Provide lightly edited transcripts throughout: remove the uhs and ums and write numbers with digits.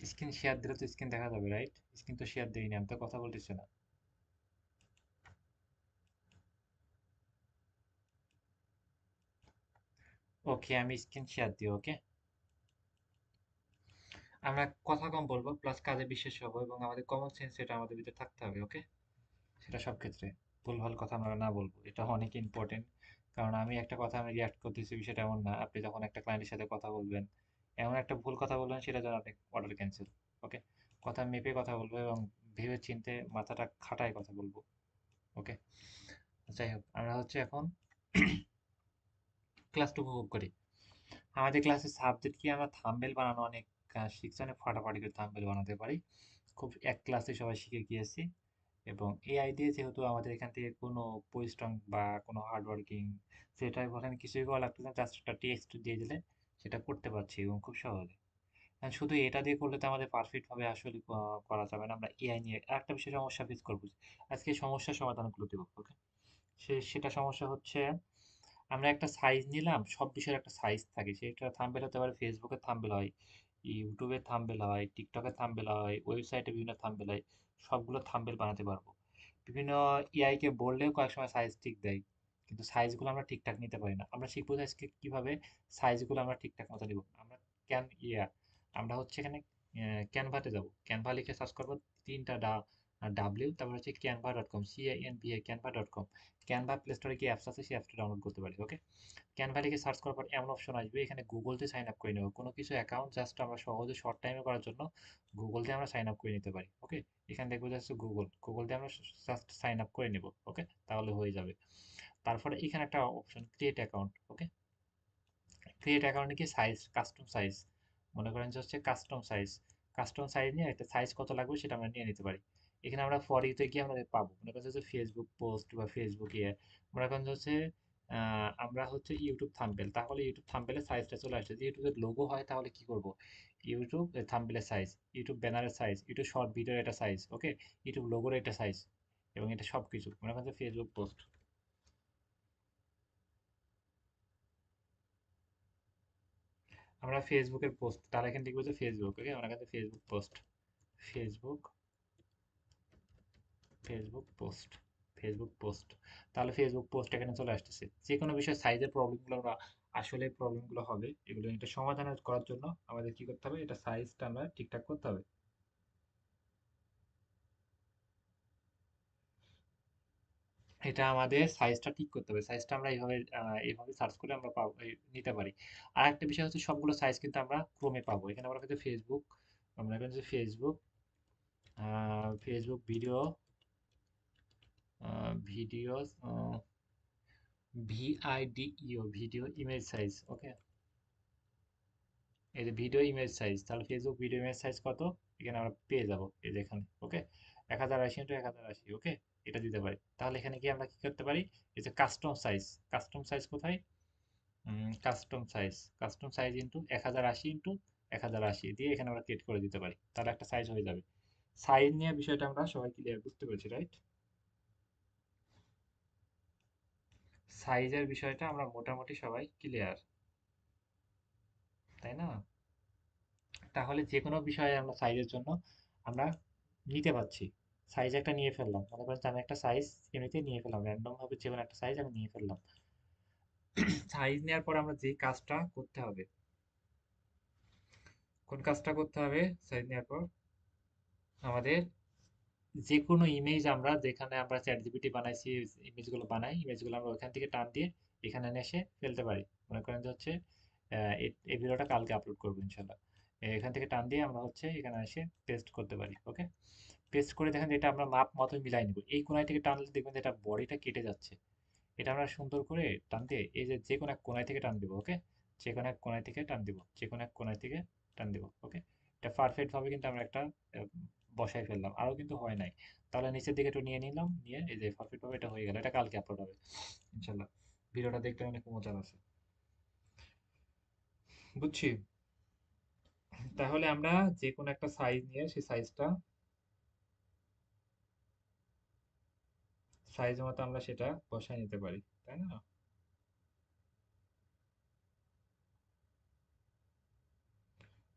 Screen share দিলে তো screen দেখা যাবে, রাইট? স্ক্রিন তো শেয়ার দেইনি, আমি তো কথা বলতেছি না। ওকে, আমি স্ক্রিন শেয়ার দিই। ওকে, আমরা কথা কম বলবো, প্লাস কাজে বিশ্বাসী হবো, এবং আমাদের কমন সেন্স এটা আমাদের ভিতরে থাকতে হবে। ওকে, সেটা সব ক্ষেত্রে ভুলভাল কথা আমরা না বলবো, এটা অনেক ইম্পর্টেন্ট। কারণ আমি একটা কথা আমি রিয়াক্ট করতেছি, বিষয়টা এমন না আপনি যখন একটা ক্লায়েন্টের সাথে কথা বলবেন এমন একটা ভুল কথা বলবেন সেটা যেন আপনি অর্ডার ক্যান্সেল। ওকে, কথা মেপে কথা বলবো এবং ভেবে চিন্তে মাথাটা খাটায় কথা বলবো। ওকে, যাই হোক, আমরা হচ্ছে এখন ক্লাসটা উপভোগ করি। আমাদের ক্লাসের সাবজেক্ট কি, আমরা থাম্বনেল বানানো অনেক শিখছি, অনেক ফাটাফাটি করে থাম্বনেল বানাতে পারি। খুব এক ক্লাসে সবাই শিখে গিয়েছি। এবং এআই দিয়ে যেহেতু আমাদের এখান থেকে কোনো পরিশ্রম বা কোনো হার্ড ওয়ার্কিং সেটাই বলেন কিছুই করা লাগতেছে না, জাস্ট একটা টেক্সট দিয়ে দিলে সেটা করতে পারছি এবং খুব সহজে। আর শুধু এটা দিয়ে করলে তো আমাদের পারফেক্ট ভাবে আসলে করা যাবে না। আমরা এআই নিয়ে আরেকটা বিষয় সমস্যা ফেস করবো, আজকে সমস্যার সমাধানগুলো দেবো। ওকে, সেটা সমস্যা হচ্ছে আমরা একটা সাইজ নিলাম, সব বিষয়ের একটা সাইজ থাকে, সেটা থাম্বনেল হতে পারে, ফেসবুকের থাম্বনেল হয়, ইউটিউবের থাম্বনেল হয়, টিকটকের থাম্বনেল হয়, ওয়েবসাইটে বিভিন্ন থাম্বনেল হয়, সবগুলো থাম্বনেল বানাতে পারবো। বিভিন্ন এআই কে বললেও কয়েক সময় সাইজ ঠিক দেয়, কিন্তু সাইজগুলো আমরা ঠিকঠাক নিতে পারি না। আমরা শিখবো আজকে কিভাবে সাইজগুলো আমরা ঠিকঠাক মতো নিব। আমরা ক্যান ইয়া আমরা হচ্ছে এখানে ক্যানভাতে যাব, ক্যানভা লিখে সার্চ করবো, তিনটা ডাব্লিউ, তারপর হচ্ছে canva.com, CANVA, canva.com। Canva play স্টোরে কি অ্যাপস আছে, সেই অ্যাপসটা ডাউনলোড করতে পারি। ওকে, ক্যানভা লিখে সার্চ করার পর এমন অপশন আসবে, এখানে গুগল দিয়ে সাইন আপ করে নেব। কোনো কিছু অ্যাকাউন্ট জাস্ট আমরা সহজে শর্ট টাইমে করার জন্য গুগল দিয়ে আমরা সাইন আপ করে নিতে পারি। ওকে, এখানে দেখবো জাস্ট গুগল, গুগল দিয়ে আমরা জাস্ট সাইন আপ করে নেব। ওকে, তাহলে হয়ে যাবে। তারপরে এখানে একটা অপশন ক্রিয়েট অ্যাকাউন্ট। ওকে, ক্রিয়েট অ্যাকাউন্টে কি সাইজ, কাস্টম সাইজ, মনে করেন যে হচ্ছে কাস্টম সাইজ, কাস্টম সাইজ নিয়ে একটা সাইজ কত লাগবে সেটা আমরা নিয়ে নিতে পারি। এখানে আমরা ফর ইউতে গিয়ে আমরা পাবো, মনে করেন যে ফেসবুক পোস্ট বা ফেসবুক ইয়ে, মনে করেন যে হচ্ছে আমরা হচ্ছে ইউটিউব থাম্বনেল, তাহলে ইউটিউব থাম্বনেলের সাইজটা চলে আসছে। যদি ইউটিউবের লোগো হয় তাহলে কি করব, ইউটিউব থাম্বনেলের সাইজ, ইউটিউব ব্যানারের সাইজ, ইউটিউব শর্ট ভিডিওর একটা সাইজ, ওকে, ইউটিউব লোগোর একটা সাইজ, এবং এটা সব কিছু মনে করেন যে ফেসবুক পোস্ট, আমরা ফেসবুকের পোস্ট, তাহলে এখানে লিখবো যে ফেসবুক। ওকে, আমরা কাছে Facebook post, Facebook, Facebook post, Facebook post, তাহলে ফেসবুক পোস্ট এখানে চলে আসতেছে। যে কোনো বিষয়ে সাইজের প্রবলেমগুলো আমরা আসলে প্রবলেমগুলো হবে, এগুলো এটা সমাধান করার জন্য আমাদের কি করতে হবে, এটা সাইজটা আমরা ঠিকঠাক করতে হবে। এটা আমাদের সাইজটা ঠিক করতে হবে, সাইজটা আমরা এইভাবে সার্চ করে আমরা পাবো, নিতে পারি। আর একটা বিষয় হচ্ছে সবগুলো সাইজ কিন্তু আমরা ক্রমে পাবো। এখানে আমরা কিন্তু ফেসবুক, আমরা এখানে যে Facebook, Facebook video, video, V I D E O, video image size. Okay, এই যে ভিডিও ইমেজ সাইজ, তাহলে ফেসবুক ভিডিও ইমেজ সাইজ কত, এখানে আমরা পেয়ে যাব এই যে এখানে। ওকে, 1080 ইন্টু 1080। ওকে, এটা দিতে পারি। তাহলে এখানে গিয়ে আমরা কি করতে পারি, এই যে কাস্টম সাইজ, কাস্টম সাইজ কোথায়, custom size, custom size into 1080 into 1080 দিয়ে এখানে আমরা ক্রিয়েট করে দিতে পারি, তাহলে একটা সাইজ হয়ে যাবে। সাইজ নিয়ে বিষয়টা আমরা সবাই ক্লিয়ার, বুঝতে পেরেছি, রাইট? সাইজের বিষয়টা আমরা মোটামুটি সবাই ক্লিয়ার, তাই না? তাহলে যে কোনো বিষয়ে আমরা সাইজের জন্য আমরা নিতে পারছি। সাইজ একটা নিয়ে ফেললাম, মনে করেন যে আমি একটা সাইজ এমনিতে নিয়ে ফেললাম, র্যান্ডম ভাবে যে কোনো একটা সাইজ আমি নিয়ে ফেললাম। সাইজ নেওয়ার পর আমরা যে কাজটা করতে হবে, কোন কাজটা করতে হবে সাইজ নেওয়ার পর, আমাদের যে কোনো ইমেজ আমরা যেখানে আমরা চ্যাট জিপিটি বানাইছি, ইমেজগুলো বানাই, ইমেজগুলো আমরা ওখান থেকে টান দিয়ে এখানে এনে এসে ফেলতে পারি। মনে করেন যে হচ্ছে এই ভিডিওটা কালকে আপলোড করবো ইনশাল্লাহ, এখান থেকে টান দিয়ে আমরা হচ্ছে এখানে এসে পেস্ট করতে পারি। ওকে, পেস্ট করে দেখেন যে এটা আমরা মাপ মতো মিলাই নিব, এই কোনায় থেকে টানলে দেখবেন যে এটা বডিটা কেটে যাচ্ছে। এটা আমরা সুন্দর করে টান দিয়ে এই যে যে কোনো এক কোনায় থেকে টান দিব। ওকে, যে কোনো এক কোনায় থেকে টান দিব, যে কোনো এক কোনায় থেকে টান দিব। ওকে, এটা পারফেক্ট ভাবে কিন্তু আমরা একটা আহ, বসাই ফেললাম, আরো কিন্তু হয় নাই। তাহলে নিচের দিকে একটু নিয়ে নিলাম, নিয়ে এই যে পারফেক্ট ভাবে এটা হয়ে গেল, এটা কালকে আপলোড হবে ইনশাল্লাহ। ভিডিওটা দেখতে অনেক মজার আছে, বুঝছি। তাহলে আমরা যে কোনো একটা সাইজ নিয়ে সেই সাইজটা, সাইজ মতো আমরা সেটা বসায় নিতে পারি, তাই না?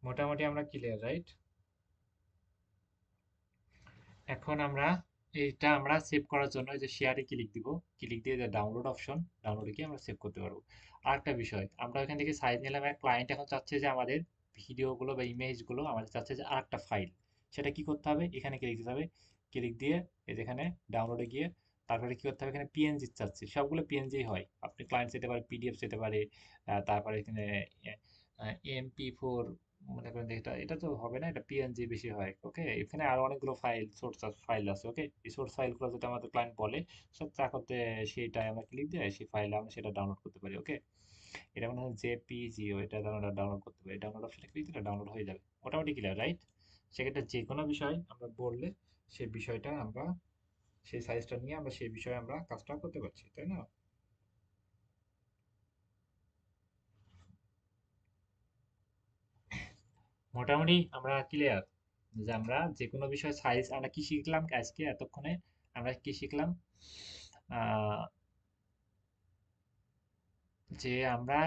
মোটামুটি আমরা ক্লিয়ার, রাইট? এখন আমরা সেভ করার জন্য এই যে শেয়ারে ক্লিক দিব, ক্লিক দিয়ে যে ডাউনলোড অপশন, ডাউনলোডে গিয়ে আমরা সেভ করতে পারবো। আরেকটা বিষয়, আমরা এখান থেকে সাইজ নিলাম, ক্লায়েন্ট এখন চাচ্ছে যে আমাদের ভিডিওগুলো বা ইমেজগুলো আমাদের চাচ্ছে যে আরেকটা ফাইল, সেটা কি করতে হবে, এখানে ক্লিক দিতে হবে, ক্লিক দিয়ে এই যেখানে ডাউনলোডে গিয়ে তারপরে কি করতে হবে, এখানে পিএনজি চাচ্ছে, সবগুলো পিএনজি হয়, আপনি ক্লায়েন্ট যেতে পারে, পিডিএফ যেতে পারে, তারপরে এখানে MP4, মনে করেন যে এটা এটা তো হবে না, এটা পিএনজি বেশি হয়। ওকে, এখানে আরো অনেকগুলো সোর্স ফাইল আছে। ওকে, এই সোর্স ফাইলগুলো যদি আমাদের ক্লায়েন্ট বলে, সব চা করতে, সেইটাই আমরা ক্লিক দিয়ে সেই ফাইলে আমরা সেটা ডাউনলোড করতে পারি। ওকে, এটা মনে হয় জেপিজি, এটা ডাউনলোড করতে পারি, ডাউনলোড অপশনে ক্লিক দিলে ডাউনলোড হয়ে যাবে, মোটামুটি ক্লিয়ার, রাইট? সেক্ষেত্রে যে কোনো বিষয় আমরা বললে সেই বিষয়টা আমরা, সেই সাইজটা নিয়ে আমরা সেই বিষয়ে আমরা কাজটা করতে পারছি, তাই না? মোটামুটি আমরা ক্লিয়ার যে আমরা যে কোনো বিষয় সাইজ, আমরা কি শিখলাম আজকে এতক্ষণে, আমরা কি শিখলাম, আহ, যে আমরা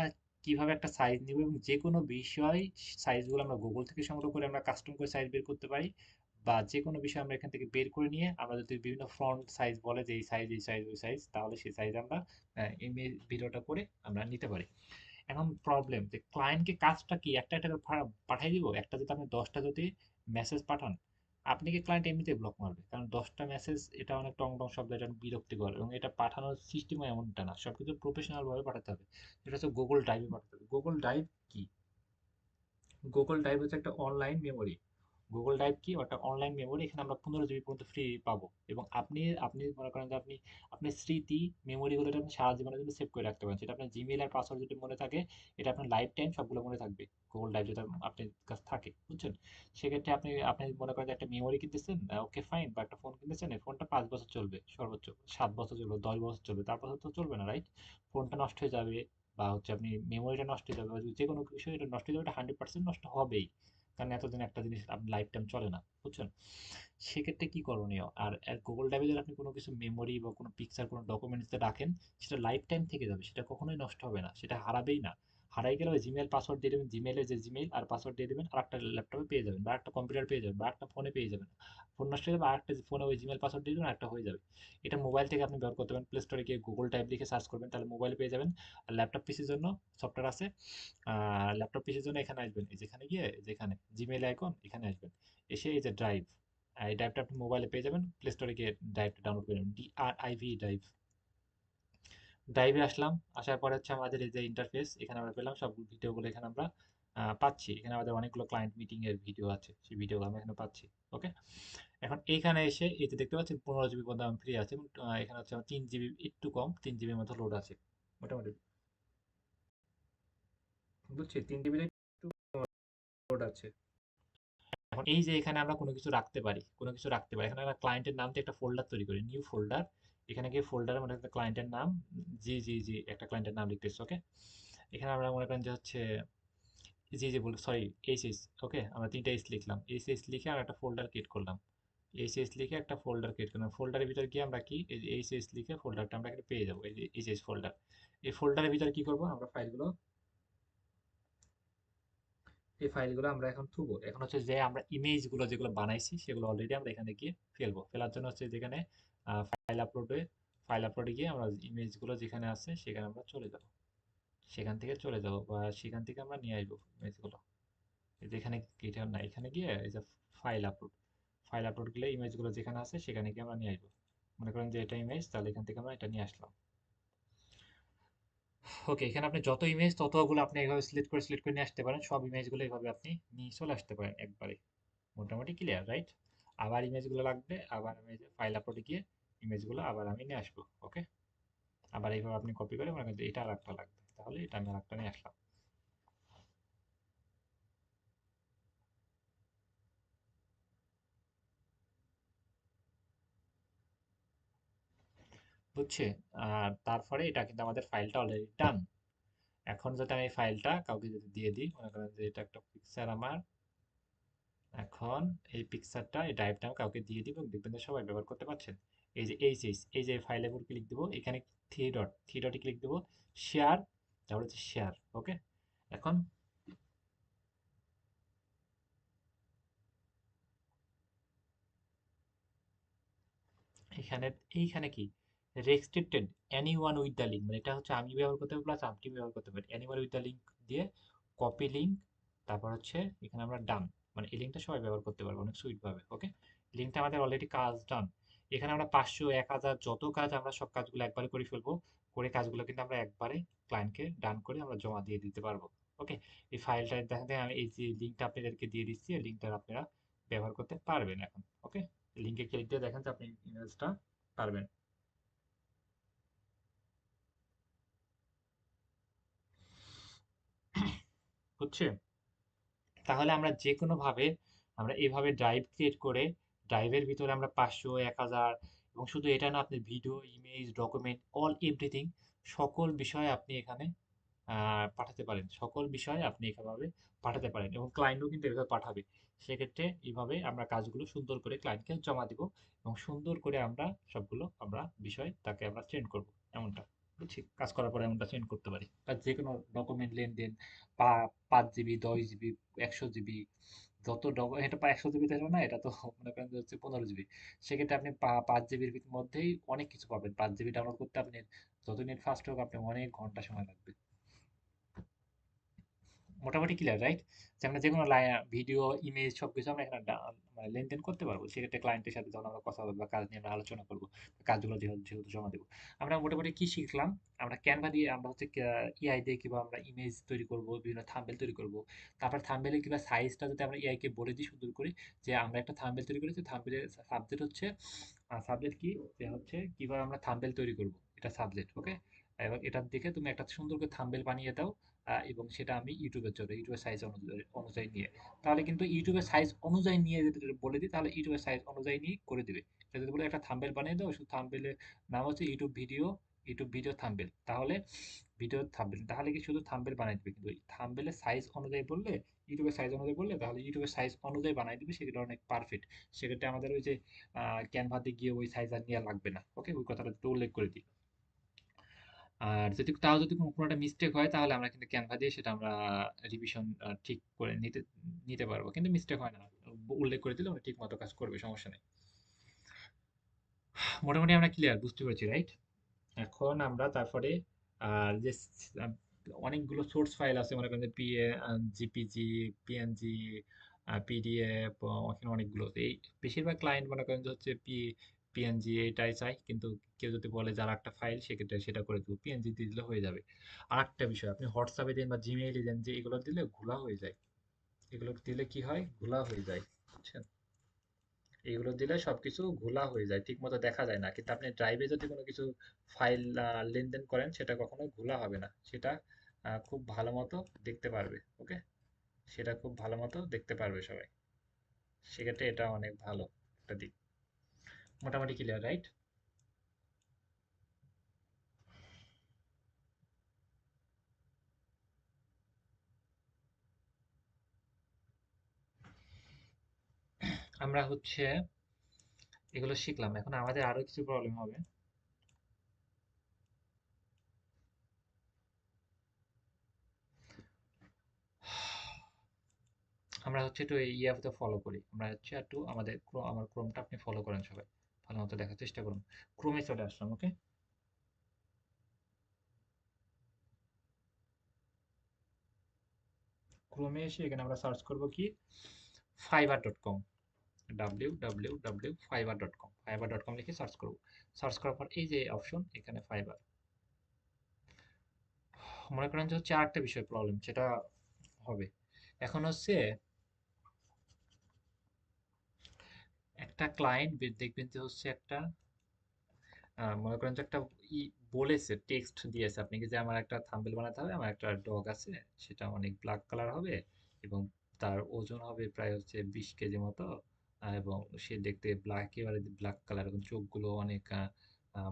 কিভাবে একটা সাইজ নিব এবং যে কোনো বিষয় সাইজগুলো আমরা গুগল থেকে সংগ্রহ করে আমরা কাস্টম করে সাইজ বের করতে পারি, বা যে কোনো বিষয় আমরা এখান থেকে বের করে নিয়ে আমরা যদি বিভিন্ন ফ্রন্ট সাইজ বলে যে এই সাইজ এই সাইজ ওই সাইজ, তাহলে সেই সাইজ আমরা ইমেজ ভিডিওটা করে আমরা নিতে পারি। এখন প্রবলেম যে ক্লায়েন্টকে কাজটা কি একটা একটা করে পাঠিয়ে দিব, একটা যদি আপনি 10টা যদি মেসেজ পাঠান, আপনি কি ক্লায়েন্ট এমনিতেই ব্লক মারবে, কারণ 10টা মেসেজ এটা অনেক টং টং শব্দ, এটা অনেক বিরক্তিকর, এবং এটা পাঠানোর সিস্টেমও এমনটা না, সবকিছু প্রফেশনাল ভাবে পাঠাতে হবে। এটা হচ্ছে গুগল ড্রাইভে পাঠাতে হবে। গুগল ড্রাইভ কি? গুগল ড্রাইভ হচ্ছে একটা অনলাইন মেমোরি। গুগল ড্রাইভ কি? ওটা অনলাইন মেমোরি, এখানে আমরা 15 জিবি পর্যন্ত ফ্রি পাবো, এবং আপনি আপনি মনে করেন যে আপনি আপনার স্মৃতি মেমোরিগুলো আপনি সারা জীবনের জন্য সেভ করে রাখতে পারেন, সেটা আপনার জিমেইল আর পাসওয়ার্ড যদি মনে থাকে, এটা আপনার লাইফ টাইম সবগুলো মনে থাকবে, গুগল ড্রাইভ যেটা আপনার কাছে থাকে, বুঝছেন? সেক্ষেত্রে আপনি আপনি মনে করেন যে একটা মেমোরি কিনতেছেন, ওকে ফাইন, বা একটা ফোন কিনতেছেন, এই ফোনটা 5 বছর চলবে সর্বোচ্চ, 7 বছর চলবে, 10 বছর চলবে, তারপর তো চলবে না, রাইট? ফোনটা নষ্ট হয়ে যাবে, বা হচ্ছে আপনি মেমোরিটা নষ্ট হয়ে যাবে, বা যে কোনো কিছু এটা নষ্ট হয়ে যাবে, এটা 100% নষ্ট হবেই, কারণ এতদিন একটা জিনিস আপনি লাইফ টাইম চলে না, বুঝছেন? সেক্ষেত্রে কি করণীয়, আর গুগল ড্রাইভে যদি আপনি কোনো কিছু মেমোরি বা কোনো পিকচার কোনো ডকুমেন্টসে রাখেন, সেটা লাইফ টাইম থেকে যাবে, সেটা কখনোই নষ্ট হবে না, সেটা হারাবেই না। হারাই গেলে ওই জিমেল পাসওয়ার্ড দিয়ে দেবেন, জিমেলে যে জিমেল আর পাসওয়ার্ড দিয়ে দেবেন, আর একটা ল্যাপটপে পেয়ে যাবেন, বা একটা কম্পিউটার পেয়ে যাবেন, বা একটা ফোনে পেয়ে যাবেন। ফোন নষ্ট হয়ে যাবে, আর একটা ফোনে ওই জিমেল পাসওয়ার্ড দিয়ে দেবেন, একটা হয়ে যাবে। এটা মোবাইল থেকে আপনি ব্যবহার করতে পারেন, প্লে স্টোরে গিয়ে গুগল ড্রাইভ লিখে সার্চ করবেন, তাহলে মোবাইলে পেয়ে যাবেন। আর ল্যাপটপ পিসির জন্য সফটওয়্যার আছে, ল্যাপটপ পিসির জন্য এখানে আসবেন, এই যেখানে গিয়ে যেখানে জিমেইল আইকন, এখানে আসবেন, এসে এই যে ড্রাইভ, এই ড্রাইভটা আপনি মোবাইলে পেয়ে যাবেন, প্লে স্টোরে গিয়ে ড্রাইভটা ডাউনলোড করে নেবেন, DRIV ড্রাইভ। ড্রাইভে আসলাম, আসার পরে হচ্ছে আমাদের এই যে ইন্টারফেস, এখানে আমরা পেলাম সব ভিডিওগুলো, এখানে আমরা পাচ্ছি, এখানে আমাদের অনেকগুলো ক্লায়েন্ট মিটিং এর ভিডিও আছে, সেই ভিডিওগুলো আমরা এখানে পাচ্ছি। ওকে, এখন এইখানে এসে এই যে দেখতে পাচ্ছেন 15 জিবি পর্যন্ত আমি ফ্রি আছে, এবং এখানে হচ্ছে আমার 3 জিবি, একটু কম, 3 জিবির মতো লোড আছে মোটামুটি, বুঝছি, 3 জিবি লোড আছে। এখন এই যে এখানে আমরা কোনো কিছু রাখতে পারি, কোনো কিছু রাখতে পারি, এখানে আমরা ক্লায়েন্টের নাম দিয়ে একটা ফোল্ডার তৈরি করি, নিউ ফোল্ডার। এখানে গিয়ে ফোল্ডারের মধ্যে একটা ক্লায়েন্টের নাম, জি জি জি, একটা ক্লায়েন্টের নাম লিখতেছি। ওকে, এখানে আমরা মনে করেন যে হচ্ছে জি জি বল, সরি, এইচএস। ওকে, আমরা 3টা লিখলাম, এইচএস লিখে আমরা একটা ফোল্ডার ক্রিয়েট করলাম, এইচএস লিখে একটা ফোল্ডার ক্রিয়েট করলাম, ফোল্ডারের ভিতরে গিয়ে আমরা কি এই এইচএস লিখে ফোল্ডারটা আমরা এখানে পেয়ে যাবো, এই যে এইচএস ফোল্ডার। এই ফোল্ডারের ভিতরে কি করবো, আমরা ফাইলগুলো, এই ফাইলগুলো আমরা এখন থুবো, এখন হচ্ছে যে আমরা ইমেজ গুলো যেগুলো বানাইছি সেগুলো অলরেডি আমরা এখানে গিয়ে ফেলবো, ফেলার জন্য হচ্ছে যেখানে ফাইল আপলোডে গিয়ে আমরা ইমেজ গুলো যেখানে আছে সেখানে আমরা চলে যাব, সেখান থেকে চলে যাব, বা সেখান থেকে আমরা নিয়ে আসবো ইমেজ গুলো, এই যে এখানে, এটা না, এখানে গিয়ে এই যে ফাইল আপলোড, ফাইল আপলোড গেলে ইমেজ গুলো যেখানে আছে সেখানে গিয়ে আমরা নিয়ে আসবো। মনে করেন যে এটা ইমেজ, তাহলে এখান থেকে আমরা এটা নিয়ে আসলাম। ওকে, এখানে আপনি যত ইমেজ ততগুলো আপনি এইভাবে সিলেক্ট করে নিয়ে আসতে পারেন, সব ইমেজগুলো এইভাবে আপনি নিয়ে চলে আসতে পারেন একবারে, মোটামুটি ক্লিয়ার, রাইট? আবার ইমেজগুলো লাগবে, আবার আমি ফাইল আপলোডে গিয়ে ইমেজগুলো আবার আমি নিয়ে আসবো। ওকে, আবার এইভাবে আপনি কপি করে মনে করেন যে এটা আর একটা লাগবে, তাহলে এটা আমি আর একটা নিয়ে আসলাম। বুঝছে? আর তারপরে এটা কিন্তু আমাদের ফাইলটা অলরেডি ডান। এখন যদি আমি এই ফাইলটা কাউকে যদি দিয়ে দিই, মনে করেন যে এটা একটা পিকচার আমার, এখন এই পিকচারটা, এই ড্রাইভটা আমি কাউকে দিয়ে দিব, দেখবেন যে সবাই ব্যবহার করতে পারছেন। এই যে এই যে ফাইলের উপর ক্লিক দিব, এখানে থ্রি ডটে ক্লিক দিব, শেয়ার, তারপর হচ্ছে শেয়ার। ওকে, এখন এখানে এইখানে কি restricted any one with the link, মানে এটা হচ্ছে আমি ব্যবহার করতে পারি প্লাস আপনি ব্যবহার করতে পারি। Any one with the link দিয়ে কপি লিঙ্ক, তারপর হচ্ছে এখানে আমরা ডান, মানে এই লিঙ্কটা সবাই ব্যবহার করতে পারবো অনেক সুইট ভাবে। ওকে, লিঙ্কটা আমাদের অলরেডি কাজ ডান। এখানে আমরা 500 1000 যত কাজ আমরা সব কাজগুলো একবারে করে ফেলবো, করে কাজগুলো কিন্তু আমরা একবারে ক্লায়েন্টকে ডান করে আমরা জমা দিয়ে দিতে পারবো। ওকে, এই ফাইলটা দেখেন আমি এই যে লিঙ্কটা আপনাদেরকে দিয়ে দিচ্ছি, এই লিঙ্কটা আপনারা ব্যবহার করতে পারবেন এখন। ওকে, লিঙ্কে ক্লিক দিয়ে দেখেন যে আপনি ইমেজটা পারবেন। হচ্ছে, তাহলে আমরা যে কোনো ভাবে আমরা এভাবে ড্রাইভ ক্রিয়েট করে ড্রাইভের ভিতরে আমরা 500 1000, এবং শুধু এটা না, আপনি video image document all everything সকল বিষয় আপনি এখানে পাঠাতে পারেন, সকল বিষয় আপনি এভাবে পাঠাতে পারেন, এবং ক্লায়েন্টও কিন্তু এভাবে পাঠাবে। সেক্ষেত্রে এইভাবে আমরা কাজগুলো সুন্দর করে ক্লায়েন্টকে জমা দিব, এবং সুন্দর করে আমরা সবগুলো আমরা বিষয় তাকে আমরা সেন্ড করব। এমনটা বুঝছি, কাজ করার পরে এমনটা সেন্ড করতে পারি। আর যে কোনো ডকুমেন্ট লেনদেন, 5 জিবি 10 জিবি 100 জিবি, যত এটা 100 জিবি হলো না, এটা তো মনে করেন যে হচ্ছে 15 জিবি। সেক্ষেত্রে আপনি 5 জিবির মধ্যেই অনেক কিছু পাবেন। 5 জিবি ডাউনলোড করতে আপনি যত নেট ফাস্ট হোক, আপনি অনেক ঘন্টা সময় লাগবে। মোটামুটি ক্লিয়ার, রাইট? যে আমরা যেকোনো ভিডিও ইমেজ সবকিছু আমরা এখানে মানে লেনদেন করতে পারবো। সেক্ষেত্রে ক্লায়েন্টের সাথে যখন আমরা কথা বলবো বা কাজ নিয়ে আমরা আলোচনা করবো, কাজগুলো যেহেতু যেহেতু জমা দেবো। আমরা মোটামুটি কি শিখলাম? আমরা ক্যানভা দিয়ে আমরা হচ্ছে এআই দিয়ে কিভাবে আমরা ইমেজ তৈরি করব, বিভিন্ন থাম্বনেল তৈরি করব। তারপর থাম্বনেলের কিংবা সাইজটা যদি আমরা এআই কে বলে দিই সুন্দর করে, যে আমরা একটা থাম্বনেল তৈরি করেছি, থাম্বনেলের সাবজেক্ট হচ্ছে সাবজেক্ট কি, যে হচ্ছে কিভাবে আমরা থাম্বনেল তৈরি করব, এটা সাবজেক্ট। ওকে, এবার এটার দিকে তুমি একটা সুন্দর করে থাম্বনেল বানিয়ে দাও, এবং সেটা আমি ইউটিউবের জন্য ইউটিউবের সাইজ অনুযায়ী অনুযায়ী নিয়ে, তাহলে কিন্তু ইউটিউবের সাইজ অনুযায়ী নিয়ে যদি বলে দিই, তাহলে ইউটিউবের সাইজ অনুযায়ী নিয়ে করে দিবে। এটা যদি বলে একটা থাম্বনেল বানিয়ে দাও, শুধু থাম্বনেলের নাম হচ্ছে ইউটিউব ভিডিও থাম্বনেল, তাহলে ভিডিও থাম্বনেল, তাহলে কি শুধু থাম্বনেল বানিয়ে দিবে। কিন্তু থাম্বনেলের সাইজ অনুযায়ী বললে, ইউটিউবের সাইজ অনুযায়ী বললে, তাহলে ইউটিউবের সাইজ অনুযায়ী বানিয়ে দিবে, সেটা অনেক পারফেক্ট। সেক্ষেত্রে আমাদের ওই যে ক্যানভাতে গিয়ে ওই সাইজ আর নেওয়া লাগবে না। ওকে, ওই কথাটা একটু উল্লেখ করে দিই। আর যদি তাও যদি কোনো একটা মিস্টেক হয়, তাহলে আমরা কিন্তু ক্যানভা দিয়ে সেটা আমরা রিভিশন ঠিক করে নিতে নিতে পারবো, কিন্তু মিস্টেক হয় না, উল্লেখ করে দিলে ওরা ঠিক মতো কাজ করবে, সমস্যা নেই। মোটামুটি আমরা ক্লিয়ার, বুঝতে পেরেছি, রাইট? এখন আমরা তারপরে যে আহ, অনেকগুলো সোর্স ফাইল আছে, মনে করেন যে জিপিজি, পিএনজি, পিডিএফ, এখানে অনেকগুলো এই বেশিরভাগ ক্লায়েন্ট মনে করেন যে হচ্ছে পিএনজি এটাই চাই, কিন্তু কেউ যদি বলে যার একটা ফাইল, সেক্ষেত্রে সেটা করে দেবো, পিএনজি দিয়ে দিলে হয়ে যাবে। আর একটা বিষয়, আপনি হোয়াটসঅ্যাপে দেন বা জিমেইলে দেন, যে এগুলো দিলে ঘোলা হয়ে যায়, এগুলো দিলে কি হয়, ঘোলা হয়ে যায়, বুঝছেন? এগুলো দিলে সবকিছু ঘোলা হয়ে যায়, ঠিক মতো দেখা যায় না। কিন্তু আপনি ড্রাইভে যদি কোনো কিছু ফাইল লেনদেন করেন, সেটা কখনোই ঘোলা হবে না, সেটা খুব ভালো মতো দেখতে পারবে। ওকে, সেটা খুব ভালো মতো দেখতে পারবে সবাই। সেক্ষেত্রে এটা অনেক ভালো একটা দিক। মোটামুটি ক্লিয়ার, রাইট? আমরা হচ্ছে এগুলো শিখলাম, এখন আমাদের আরো কিছু প্রবলেম হবে। আমরা হচ্ছে একটু এই ইয়াতে ফলো করি, আমরা হচ্ছে একটু আমাদের আমার ক্রোমটা আপনি ফলো করেন সবাই, ভালো মতো দেখার চেষ্টা করুন। ক্রোমে চলে আসলাম। ওকে, ক্রোমে এসে এখানে আমরা সার্চ করব কি, fiverr.com, www.fiverr.com, fiverr.com লিখে সার্চ করব। সার্চ করার পর এই যে অপশন, এখানে ফাইবার। মনে করেন যে হচ্ছে আরেকটা বিষয় প্রবলেম যেটা হবে এখন হচ্ছে, একটা ক্লায়েন্ট দেখবেন যে হচ্ছে একটা মনে করেন যে একটা ই বলেছে, টেক্সট দিয়েছে আপনাকে যে আমার একটা থাম্বনেল বানাতে হবে, আমার একটা ডগ আছে, সেটা অনেক ব্ল্যাক কালার হবে, এবং তার ওজন হবে প্রায় হচ্ছে 20 কেজি মতো, এবং সে দেখতে ব্ল্যাক, একেবারে ব্ল্যাক কালার, এবং চোখগুলো অনেক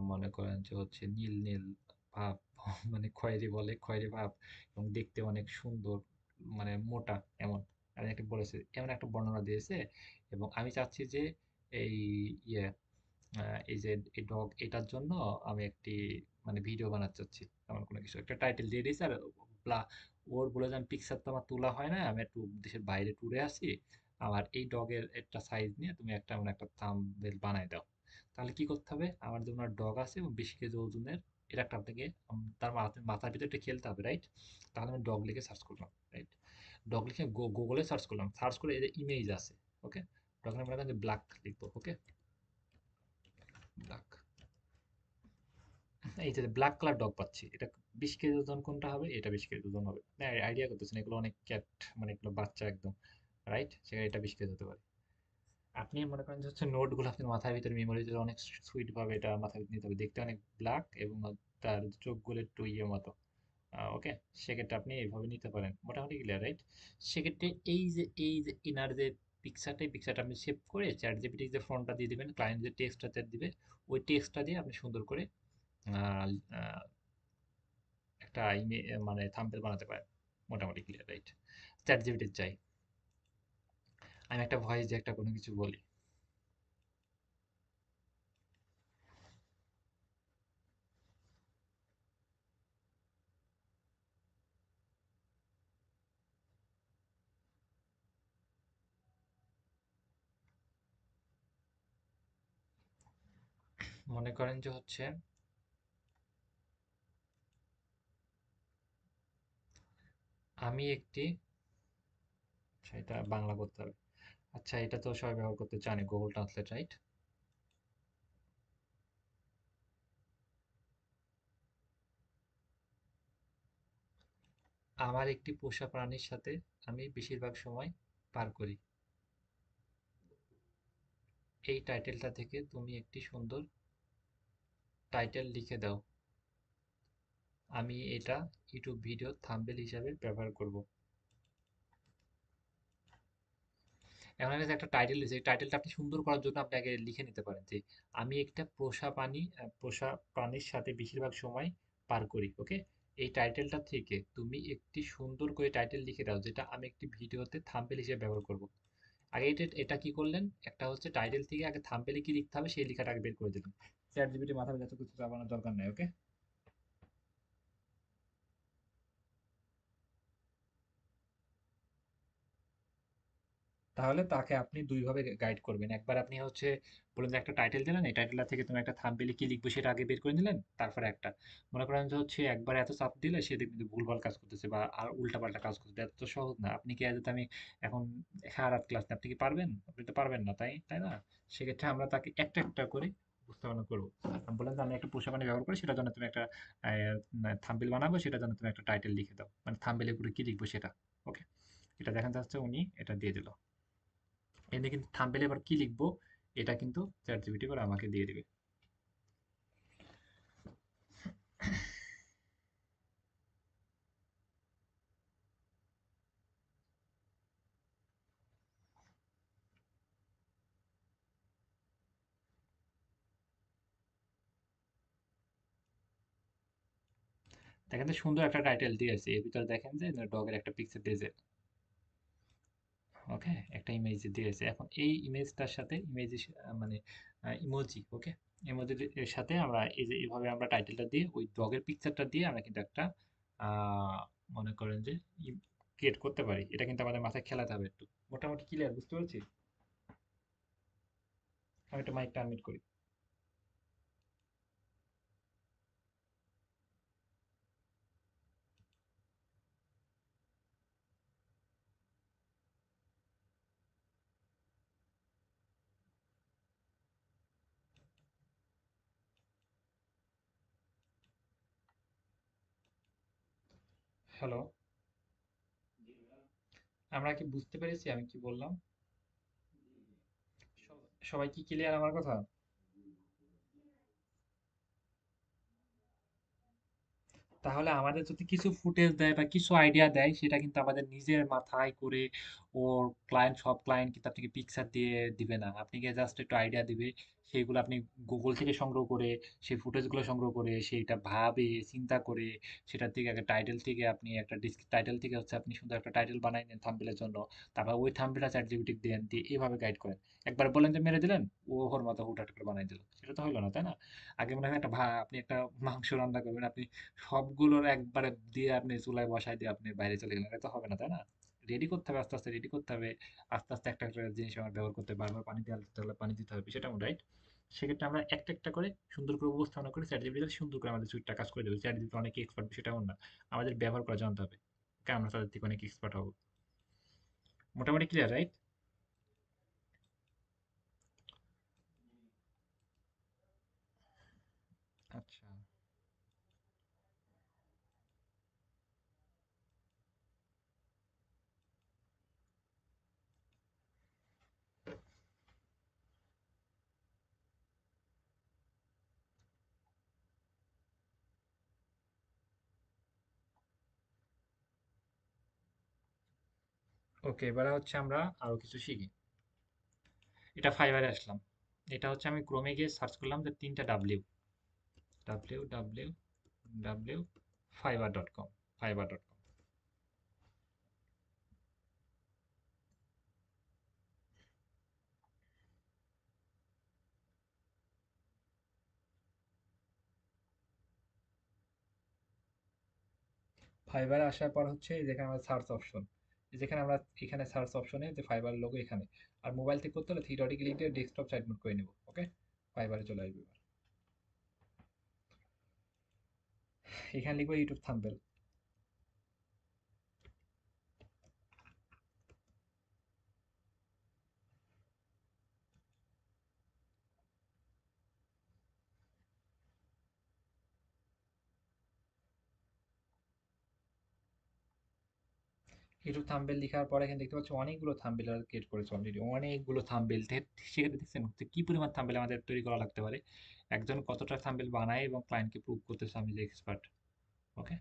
মনে করেন যে হচ্ছে নীল নীল ভাব, মানে খয়েরি বলে, খয়েরি ভাব, এবং দেখতে অনেক সুন্দর, মানে মোটা, এমন আমি একটা বলেছে, এমন একটা বর্ণনা দিয়েছে। এবং আমি চাচ্ছি যে এই ইয়ে এই যে এই ডগ, এটার জন্য আমি একটি মানে ভিডিও বানাতে চাচ্ছি, এমন কোনো কিছু একটা টাইটেল দিয়ে দিয়েছি। আর ওর বলে যে আমি পিকচার তো আমার তোলা হয় না, আমি একটু দেশের বাইরে ট্যুরে আসি, আমার এই ডগের একটা সাইজ নিয়ে তুমি একটা এমন একটা থাম্বনেল বানাই দাও। তাহলে কি করতে হবে, আমার যে ওনার ডগ আছে এবং 20 কেজি ওজনের, এটা একটা আপনাকে তার মাথার ভিতরে এটা খেলতে হবে, রাইট? তাহলে আমি ডগ লিখে সার্চ করলাম, রাইট? ডগ লিখে গুগলে সার্চ করলাম, সার্চ করে এই যে ইমেজ আছে, ওকে? ডগের মনে করেন যে ব্ল্যাক লিখবো, ওকে? ব্ল্যাক, এই যে ব্ল্যাক কালার ডগ পাচ্ছি, এটা 20 কেজি ওজন কোনটা হবে, এটা 20 কেজি ওজন হবে না, আইডিয়া করতেছেন এগুলো অনেক ক্যাট, মানে এগুলো বাচ্চা একদম, রাইট? সেখানে এটা 20 কেজি হতে পারে। আপনি মনে করেন যে হচ্ছে নোটগুলো আপনার মাথার ভিতরে মেমোরি অনেক সুইট ভাবে এটা মাথায় নিতে হবে, দেখতে অনেক ব্ল্যাক এবং তার চোখগুলো একটু ইয়ে মতো, ওকে? সেক্ষেত্রে আপনি এইভাবে নিতে পারেন, মোটামুটি ক্লিয়ার, রাইট? সেক্ষেত্রে এই যে ইনার যে পিকচারটা, এই পিকচারটা আপনি সেভ করে চ্যাট জিপিটি যে ফন্টটা দিয়ে দিবেন, ক্লায়েন্ট যে টেক্সটটা চ্যাট দিবে, ওই টেক্সটটা দিয়ে আপনি সুন্দর করে আহ, আহ, একটা মানে থাম্বনেল বানাতে পারেন, মোটামুটি ক্লিয়ার, রাইট? চ্যাট জিপিটি চাই, আমি একটা ভয়েস দিয়ে একটা কোনো কিছু বলি। মনে করেন যে হচ্ছে আমি একটি, আচ্ছা এটা বাংলা করতে হবে, আচ্ছা এটা তো সবাই ব্যবহার করতে জানে, গুগল ট্রান্সলেট, রাইট? আমার একটি পোষা প্রাণীর সাথে আমি বেশিরভাগ সময় পার করি, এই টাইটেলটা থেকে তুমি একটি সুন্দর টাইটেল লিখে দাও, আমি এটা ইউটিউব ভিডিও থাম্বনেল হিসাবে ব্যবহার করব। এখন এখানে যে একটা টাইটেল দিয়েছে, এই টাইটেলটা আপনি সুন্দর করার জন্য আপনি আগে লিখে নিতে পারেন যে আমি একটা পোষা প্রাণীর সাথে বেশিরভাগ সময় পার করি, ওকে? এই টাইটেলটা থেকে তুমি একটি সুন্দর করে টাইটেল লিখে দাও, যেটা আমি একটি ভিডিওতে থাম্বনেল হিসেবে ব্যবহার করব। আগে এটা কি করলেন, একটা হচ্ছে টাইটেল থেকে আগে থাম্বনেলে কি লিখতে হবে সেই লেখাটা আগে বের করে দিলেন। চ্যাট জিপিটি মাথায় যত কিছু চাপানোর দরকার নেই, ওকে? তাহলে তাকে আপনি দুইভাবে গাইড করবেন, একবার আপনি হচ্ছে বলেন যে একটা টাইটেল দিলেন, এই টাইটেলটা থেকে তুমি একটা থাম্বনেলে কি লিখবো সেটা আগে বের করে নিলেন, তারপরে একটা মনে করেন যে হচ্ছে একবার এত চাপ দিলে সে দেখবেন যে ভুলভাল কাজ করতেছে বা আর উল্টাপাল্টা কাজ করতেছে, এত তো সহজ না। আপনি কি আজ আমি এখন সারা রাত ক্লাস, আপনি কি পারবেন? আপনি তো পারবেন না, তাই তাই না? সেক্ষেত্রে আমরা তাকে একটা একটা করে উপস্থাপনা করবো। বলেন যে আমি একটা পোষা প্রাণী ব্যবহার করি, সেটার জন্য তুমি একটা থাম্বনেল বানাবো, সেটার জন্য তুমি একটা টাইটেল লিখে দাও, মানে থাম্বনেলের উপরে কি লিখবো সেটা, ওকে? এটা দেখা যাচ্ছে উনি এটা দিয়ে দিল, এতে কিন্তু থাম্বনেলে এবার কি লিখবো এটা কিন্তু চ্যাট জিপিটি করে আমাকে দিয়ে দিবে। দেখেন তো সুন্দর একটা টাইটেল দিয়েছে, এর ভিতরে দেখেন যে ডগের একটা পিকচার দিয়েছে, ওকে? একটা ইমেজ দিয়েছে। এখন এই ইমেজটার সাথে ইমেজ মানে ইমোজি, ওকে? ইমোজির এর সাথে আমরা এই যে এইভাবে আমরা টাইটেলটা দিয়ে ওই ডগের পিকচারটা দিয়ে আমরা কিন্তু একটা আহ, মনে করেন যে ক্রিয়েট করতে পারি। এটা কিন্তু আমাদের মাথায় খেলাতে হবে একটু। মোটামুটি ক্লিয়ার, বুঝতে পারছি? আমি একটু মাইকটা আনমিউট করি। হ্যালো, আমরা কি বুঝতে পেরেছি আমি কি বললাম? সবাই কি ক্লিয়ার আমার কথা? তাহলে আমাদের যদি কিছু ফুটেজ দেয় বা কিছু আইডিয়া দেয়, সেটা কিন্তু আমাদের নিজের মাথায় করে ওর সব ক্লায়েন্ট কিন্তু আপনাকে পিকচার দিয়ে দিবে না, আপনাকে জাস্ট একটু আইডিয়া দিবে। সেইগুলো আপনি গুগল থেকে সংগ্রহ করে, সেই ফুটেজগুলো সংগ্রহ করে, সেইটা ভাবে চিন্তা করে, সেটার থেকে একটা টাইটেল থেকে আপনি একটা টাইটেল থেকে হচ্ছে আপনি সুন্দর একটা টাইটেল বানাই নেন থাম্বনেলের জন্য, তারপর ওই থাম্বনেলটা চ্যাট জিপিটি দেন, দিয়ে এইভাবে গাইড করেন। একবার বলেন যে মেরে দিলেন, ও ওর মতো হুটহাট করে বানাই দিল, সেটা তো হলো না, তাই না? আগে মনে হয় একটা আপনি একটা মাংস রান্না করবেন, আপনি সবগুলোর একবারে দিয়ে আপনি চুলায় বসায় দিয়ে আপনি বাইরে চলে গেলেন, এটা তো হবে না, তাই না? রেডি করতে হবে, আস্তে আস্তে রেডি করতে হবে, আস্তে আস্তে একটা একটা জিনিস আমার ব্যবহার করতে হবে, বারবার পানি দিতে হলে পানি দিতে হবে, সেটা রাইট? সেক্ষেত্রে আমরা একটা একটা করে সুন্দর করে উপস্থাপনা করে চ্যাট জিপিটি সুন্দর করে আমাদের সুইটটা কাজ করে দেবে। চ্যাট জিপিটি অনেক এক্সপার্ট, বিষয়টা এমন না। আমাদের ব্যবহার করা জানতে হবে, আমরা তাদের থেকে অনেক এক্সপার্ট হবো। মোটামুটি ক্লিয়ার, রাইট? আচ্ছা, ওকে, এবারে হচ্ছে আমরা আরো কিছু শিখি। এটা ফাইবারে আসলাম। এটা হচ্ছে আমি ক্রোমে গিয়ে সার্চ করলাম যে তিনটা W, W W W, fiverr.com, fiverr.com। ফাইবারে আসার পর হচ্ছে এই যেখানে আমরা সার্চ অপশন, যেখানে আমরা এখানে সার্চ অপশনে যে ফাইবার লোগো এখানে, আর মোবাইল থেকে করতে হলে থ্রি ডটে ক্লিক দিয়ে ডেস্কটপ সাইড মোড করে নেব। ওকে, ফাইবারে চলে আসবে এবার। এখানে লিখবো ইউটিউব থাম্বনেল। ইউটিউব থাম্বনেল লেখার পরে এখানে দেখতে পাচ্ছি অনেকগুলো থাম্বনেল ক্রিয়েট করেছে অলরেডি, অনেকগুলো থাম্বনেল। সেক্ষেত্রে দেখছেন যে কি পরিমাণ থাম্বনেল আমাদের তৈরি করা লাগতে পারে, একজন কতটা থাম্বনেল বানায় এবং ক্লায়েন্টকে প্রুভ করতেছে আমি যে এক্সপার্ট। ওকে,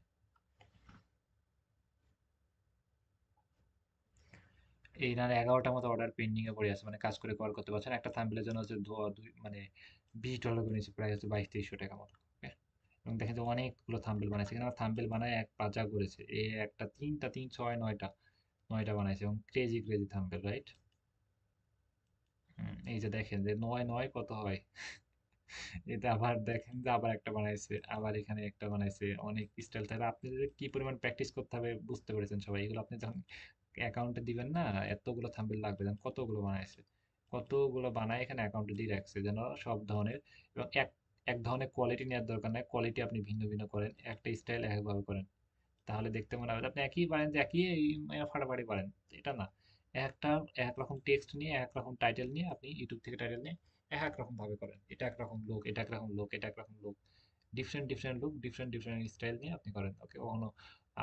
এই না 11টা মতো অর্ডার পেন্ডিং এ পড়ে আছে, মানে কাজ করে কভার করতে পারছেন। একটা থাম্বনেলের জন্য হচ্ছে মানে $20 করে নিচ্ছে, প্রায় হচ্ছে 2200-2300 টাকা মতো। ওকে, এবং দেখেন যে অনেকগুলো থাম্বনেল বানাইছে, এখানে থাম্বনেল বানায় এক পাজা করেছে, এই একটা তিনটা তিন ছয় নয়টা, নয়টা বানাইছে, এবং ক্রেজি ক্রেজি থাম্বনেল, রাইট? এই যে দেখেন যে নয় নয় কত হয়। এটা আবার দেখেন যে আবার একটা বানাইছে, আবার এখানে একটা বানাইছে, অনেক স্টাইল। তাহলে আপনি যে কি পরিমাণ প্র্যাকটিস করতে হবে বুঝতে পেরেছেন সবাই। এগুলো আপনি যখন অ্যাকাউন্টে দিবেন না, এতগুলো থাম্বনেল লাগবে, যেন কতগুলো বানাইছে, কতগুলো বানায় এখানে অ্যাকাউন্টে দিয়ে রাখছে, যেন সব ধরনের। এবং এক এক ধরনের কোয়ালিটি নেওয়ার দরকার নাই, কোয়ালিটি আপনি ভিন্ন ভিন্ন করেন, একটা স্টাইল একভাবে করেন, তাহলে দেখতে মনে হবে যে আপনি একই পারেন, যে একই ফাটাফাটি পারেন, এটা না। একটা এক রকম টেক্সট নিয়ে, এক রকম টাইটেল নিয়ে, আপনি ইউটিউব থেকে টাইটেল নিয়ে এক রকম ভাবে করেন, এটা একরকম লোক, এটা একরকম লোক, এটা একরকম লোক, different different look, different different style নিয়ে আপনি করেন। ওকে, কখনো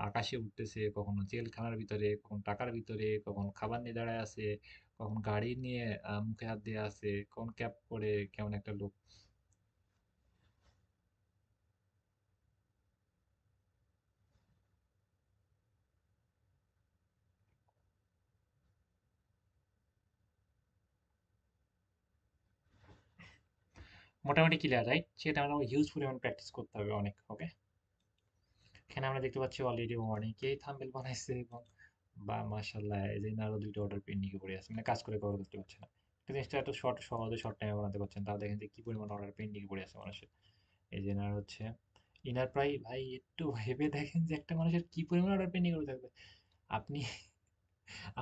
আকাশে উঠতেছে, কখনো জেলখানার ভিতরে, কখনো টাকার ভিতরে, কখনো খাবার নিয়ে দাঁড়ায় আছে, কখন গাড়ি নিয়ে মুখে হাত দিয়ে আছে, কখন ক্যাপ করে কেমন একটা লোক। মোটামুটি ক্লিয়ার, রাইট? সেটা আমরা হিউজ পরিমাণ প্র্যাকটিস করতে হবে অনেক। ওকে, এখানে আমরা দেখতে পাচ্ছি অলরেডি অনেকেই থাম্বনেল বানাইছে, এবং বা মাশাআল্লাহ, এই যে আরো দুইটা অর্ডার পেন্ডিং এ পড়ে আছে, মানে কাজ করে কভার করতে পারছে না। তো জিনিসটা এত সহজে শর্ট টাইমে বানাতে পারছেন, তাও দেখেন যে কি পরিমাণ অর্ডার পেন্ডিং এ পড়ে আছে মানুষের। এই যে এনার হচ্ছে ইনার প্রায়, ভাই একটু ভেবে দেখেন যে একটা মানুষের কি পরিমাণ অর্ডার পেন্ডিং করে থাকবে। আপনি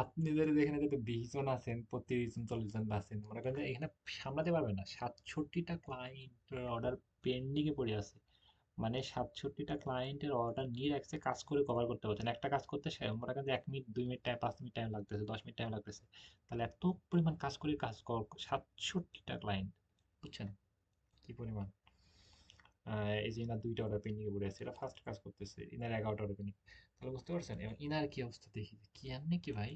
আপনাদের এখানে যত 20 জন আছেন, প্রতি 30 জন 40 জন আছেন, মনে করেন যে এখানে সামলাতে পারবেন না। 67টা ক্লায়েন্ট অর্ডার পেন্ডিং এ পড়ে আছে, মানে 67টা ক্লায়েন্টের অর্ডার নিয়ে রাখছে, কাজ করে কভার করতে পারছেন। একটা কাজ করতে মনে করেন যে 1 minute 2 minute time, 5 minute time লাগতেছে, 10 মিনিট টাইম লাগতেছে, তাহলে এত পরিমাণ কাজ করে, কাজ কর 67টা ক্লায়েন্ট, বুঝছেন কি পরিমাণ? এই যে ইনার দুইটা অর্ডার পেন্ডিং এ পড়ে আছে, এটা ফার্স্ট কাজ করতেছে, ইনার 11টা অর্ডার পেন্ডিং। তাহলে বুঝতে পারছেন এবং ইনার কি অবস্থা দেখি, কি এমনি কি ভাই,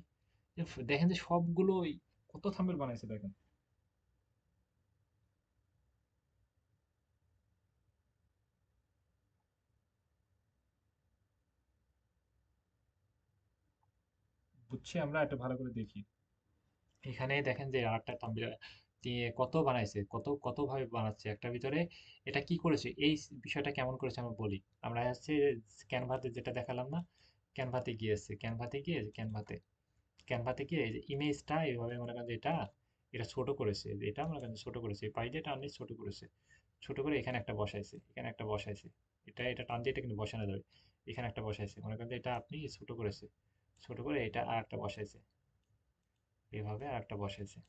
দেখেন যে সবগুলোই কত থাম্বনেল বানাইছে দেখেন। বুঝছি, আমরা একটু ভালো করে দেখি। এখানে দেখেন যে আরেকটা থাম্বনেল দিয়ে কত বানাইছে, কত কত ভাবে বানাচ্ছে একটার ভিতরে। এটা কি করেছে, এই বিষয়টা কেমন করেছে আমি বলি। আমরা হচ্ছে ক্যানভাতে যেটা দেখালাম না, ক্যানভাতে গিয়েছে, ক্যানভাতে গিয়ে ক্যানভাতে ক্যানভাতে গিয়ে এই যে ইমেজটা এইভাবে মনে করেন যে এটা, এটা ছোট করেছে, যে এটা মনে করেন যে ছোট করেছে, এই পাই দিয়ে টান দিয়ে ছোট করেছে, ছোট করে এখানে একটা বসাইছে, এখানে একটা বসাইছে, এটা এটা টান দিয়ে এটা কিন্তু বসানো যাবে, এখানে একটা বসাইছে, মনে করেন যে এটা আপনি ছোট করেছে, ছোট করে এটা আর একটা বসাইছে, এভাবে আর একটা বসাইছে,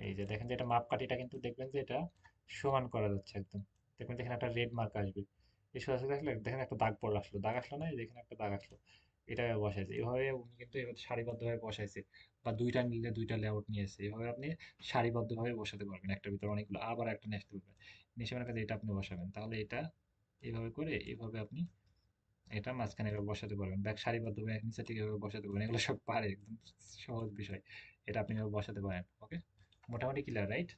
এই যে দেখেন যে এটা মাপকাঠিটা কিন্তু দেখবেন যে এটা সমান করা যাচ্ছে একদম। দেখবেন যেখানে একটা রেড মার্ক আসবে, এই সোজাসুজি দেখলে দেখেন একটা দাগ পড়ে আসলো, দাগ আসলো না, এই যেখানে একটা দাগ আসলো, এটা বসাইছে এভাবে উনি কিন্তু এভাবে সারিবদ্ধভাবে বসাইছে, বা দুইটা নিলে দুইটা লেআউট নিয়েছে, এভাবে আপনি সারিবদ্ধভাবে বসাতে পারবেন একটার ভিতরে অনেকগুলো, আবার একটা নেক্সট তুলবেন, নিচে মনে করেন এটা আপনি বসাবেন, তাহলে এটা এইভাবে করে এইভাবে আপনি এটা মাঝখানে এভাবে বসাতে পারবেন, ব্যাক সারিবদ্ধভাবে নিচে থেকে এভাবে বসাতে পারবেন, এগুলো সব পারে, একদম সহজ বিষয়, এটা আপনি এভাবে বসাতে পারেন। ওকে, মোটামুটি ক্লিয়ার, রাইট?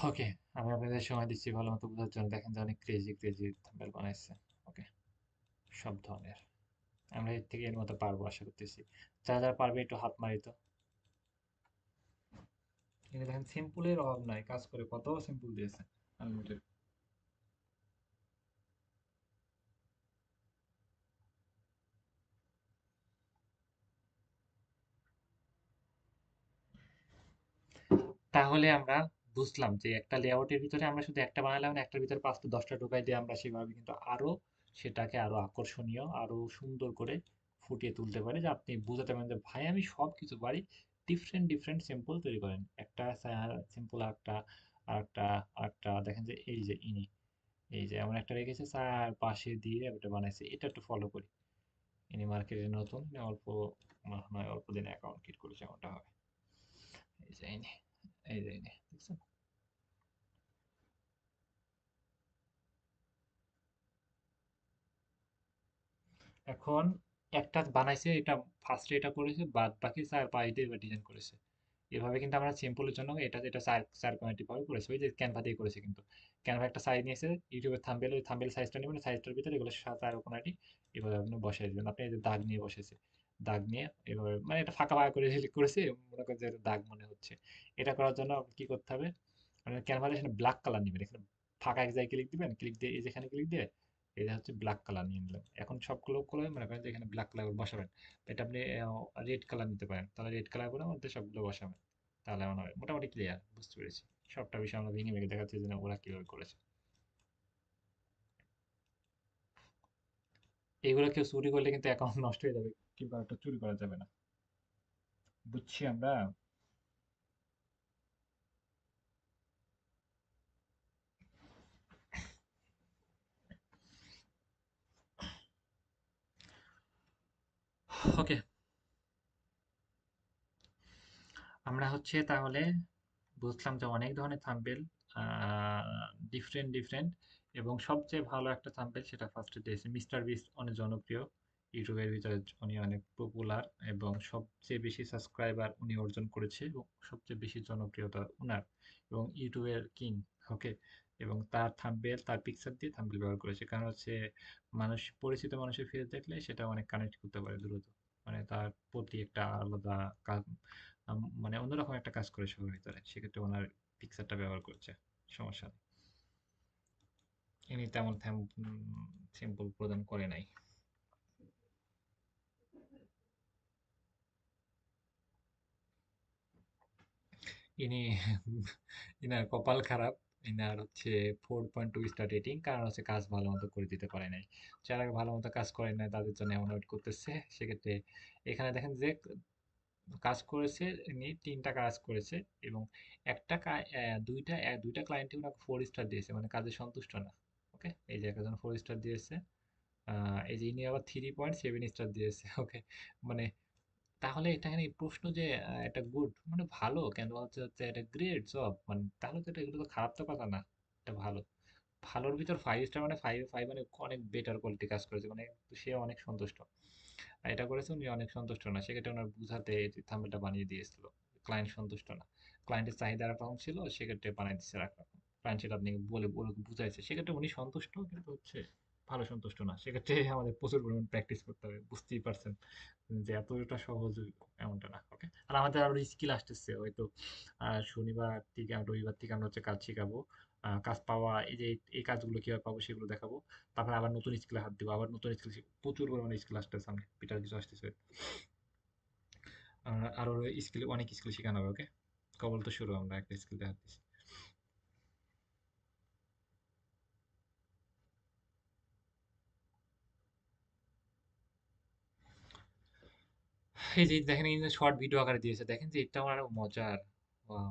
ওকে, আমি আপনাদের সময় দিচ্ছি ভালো মতো বোঝার জন্য। দেখেন যে অনেক ক্রেজি ক্রেজি থাম্বনেল বানাইছে। ওকে, সব ধরনের, আমরা এর থেকে এর মতো পারবো আশা করতেছি। যারা যারা পারবে একটু হাত মারি তো। কিন্তু দেখেন সিম্পলের অভাব নাই, কাজ করে কত সিম্পল দিয়েছে আনলিমিটেড। তাহলে আমরা বুঝলাম যে একটা লেআউটের ভিতরে আমরা শুধু একটা বানালাম না, একটার ভিতরে 5টা 10টা ঢোকাই দিয়ে আমরা সেভাবে কিন্তু আরো সেটাকে আরো আকর্ষণীয়, আরো সুন্দর করে ফুটিয়ে তুলতে পারি, যে আপনি বুঝাতে পারেন যে ভাই আমি সব কিছু পারি। ডিফারেন্ট ডিফারেন্ট সিম্পল তৈরি করেন, একটা সিম্পল, একটা আরেকটা আরেকটা দেখেন যে এই যে ইনি, এই যে এমন একটা রেখেছে স্যার পাশে দিয়ে ওটা বানাইছে, এটা একটু ফলো করি। ইনি মার্কেটে নতুন, অল্প মনে হয় অল্প দিনে অ্যাকাউন্ট ক্রিয়েট করেছে, এমনটা হবে। এই যে ইনি, এই যে ইনি, দেখছেন? এখন একটা বানাইছে, এটা ফার্স্টে এটা করেছে, বাদ বাকি চার পাঁচটা এবার ডিজাইন করেছে। এভাবে কিন্তু আমরা সিম্পলের জন্য এটা যেটা চার চার কোয়ালিটি ভাবে করেছে, ওই যে ক্যানভা দিয়ে করেছে কিন্তু। ক্যানভা একটা সাইজ নিয়েছে, ইউটিউবের থাম্বনেল, ওই থাম্বনেল সাইজটা নেবেন, সাইজটার ভিতরে এগুলো চার কোয়ালিটি এভাবে আপনি বসাই দেবেন। আপনি এই যে দাগ নিয়ে বসেছে, দাগ নিয়ে এভাবে মানে এটা ফাঁকা ফাঁকা করে করেছে, মনে করেন যে এটা দাগ মনে হচ্ছে। এটা করার জন্য কি করতে হবে, মানে ক্যানভাতে এখানে ব্ল্যাক কালার নেবেন, এখানে ফাঁকা এক জায়গায় ক্লিক দিবেন, ক্লিক দিয়ে এই যেখানে ক্লিক দিয়ে এটা হচ্ছে ব্ল্যাক কালার নিয়ে নিলাম। এখন সবগুলো করে মনে করেন যে এখানে ব্ল্যাক কালার বসাবেন, এটা আপনি রেড কালার নিতে পারেন, তাহলে রেড কালার করে মধ্যে সবগুলো বসাবেন, তাহলে এমন হবে। মোটামুটি ক্লিয়ার, বুঝতে পেরেছি। সবটা বিষয় আমরা ভেঙে ভেঙে দেখাচ্ছি যে না, ওরা কিভাবে করেছে। এইগুলো কেউ চুরি করলে কিন্তু অ্যাকাউন্ট নষ্ট হয়ে যাবে, কিন্তু একটা চুরি করা যাবে না। বুঝছি আমরা। ওকে, আমরা হচ্ছে তাহলে বুঝলাম যে অনেক ধরনের থাম্বনেল, ডিফারেন্ট ডিফারেন্ট, এবং সবচেয়ে ভালো একটা থাম্বনেল সেটা ফার্স্টে দিয়েছে মিস্টার বিস্ট, অনেক জনপ্রিয় ইউটিউবের ভিতরে, উনি অনেক পপুলার এবং সবচেয়ে বেশি সাবস্ক্রাইবার উনি অর্জন করেছে, এবং সবচেয়ে বেশি জনপ্রিয়তা উনার, এবং ইউটিউবের কিং। ওকে, এবং তার থাম্বনেল, তার পিকচার দিয়ে থাম্বনেল ব্যবহার করেছে, কারণ হচ্ছে মানুষ, পরিচিত মানুষের ফেস দেখলে সেটা অনেক কানেক্ট করতে পারে দ্রুত, মানে তার প্রতি একটা আলাদা মানে অন্যরকম একটা কাজ করে সবার ভিতরে, সেক্ষেত্রে ওনার পিকচারটা ব্যবহার করছে, সমস্যা নেই। ইনি তেমন সিম্পল প্রদান করে নাই। ইনি ইনার কপাল খারাপ, ইনার হচ্ছে 4.2 স্টার রেটিং, কারণ হচ্ছে কাজ ভালো মতো করে দিতে পারে নাই। যারা ভালো মতো কাজ করে নাই তাদের জন্য এমন ওয়েট করতেছে, সেক্ষেত্রে এখানে দেখেন যে কাজ করেছে, ইনি 3টা কাজ করেছে, এবং দুইটা ক্লায়েন্টই ওনাকে 4 স্টার দিয়েছে, মানে কাজে সন্তুষ্ট না। ওকে, এই যে একজন 4 স্টার দিয়েছে, এই যে ইনি আবার 3.7 স্টার দিয়েছে। ওকে, মানে তাহলে এটা এখানে প্রশ্ন যে এটা গুড মানে ভালো কেন, হচ্ছে হচ্ছে এটা গ্রেট জব, মানে তাহলে তো এটা, এগুলো তো খারাপ তো কথা না, এটা ভালো। ভালোর ভিতর 5 স্টার মানে ফাইভ ফাইভ মানে অনেক বেটার কোয়ালিটি কাজ করেছে, মানে সে অনেক সন্তুষ্ট। আর এটা করেছে উনি অনেক সন্তুষ্ট না, সেক্ষেত্রে ওনার বুঝাতে থাম্বনেলটা বানিয়ে দিয়েছিল। ক্লায়েন্ট সন্তুষ্ট না, ক্লায়েন্টের চাহিদা একরকম ছিল, সেক্ষেত্রে বানিয়ে দিচ্ছে একরকম। ক্লায়েন্ট সেটা আপনি বলে বলে বুঝাইছে, সেক্ষেত্রে উনি সন্তুষ্ট, কিন্তু হচ্ছে ভালো সন্তুষ্ট না, সেক্ষেত্রে আমাদের প্রচুর পরিমাণ প্র্যাকটিস করতে হবে, বুঝতেই পারছেন যে এতটা সহজ এমনটা না। ওকে, আর আমাদের আরো স্কিল আসতেছে হয়তো, শনিবার থেকে আর রবিবার থেকে আমরা হচ্ছে কাজ শিখাবো, কাজ পাওয়া, এই যে এই কাজগুলো কিভাবে পাবো সেগুলো দেখাবো। তারপরে আবার নতুন স্কিলে হাত দিব, আবার নতুন স্কিল, প্রচুর পরিমাণে স্কিল আসতেছে, সামনে পিটার কিছু আসতেছে। আরো স্কিল, অনেক স্কিল শেখানো হবে। ওকে, কেবল তো শুরু, আমরা একটা স্কিল দিয়ে হাত দিচ্ছি। এই যে দেখেন এই যে শর্ট ভিডিও আকারে দিয়েছে, দেখেন যে এটা আমার আরো মজার। Wow!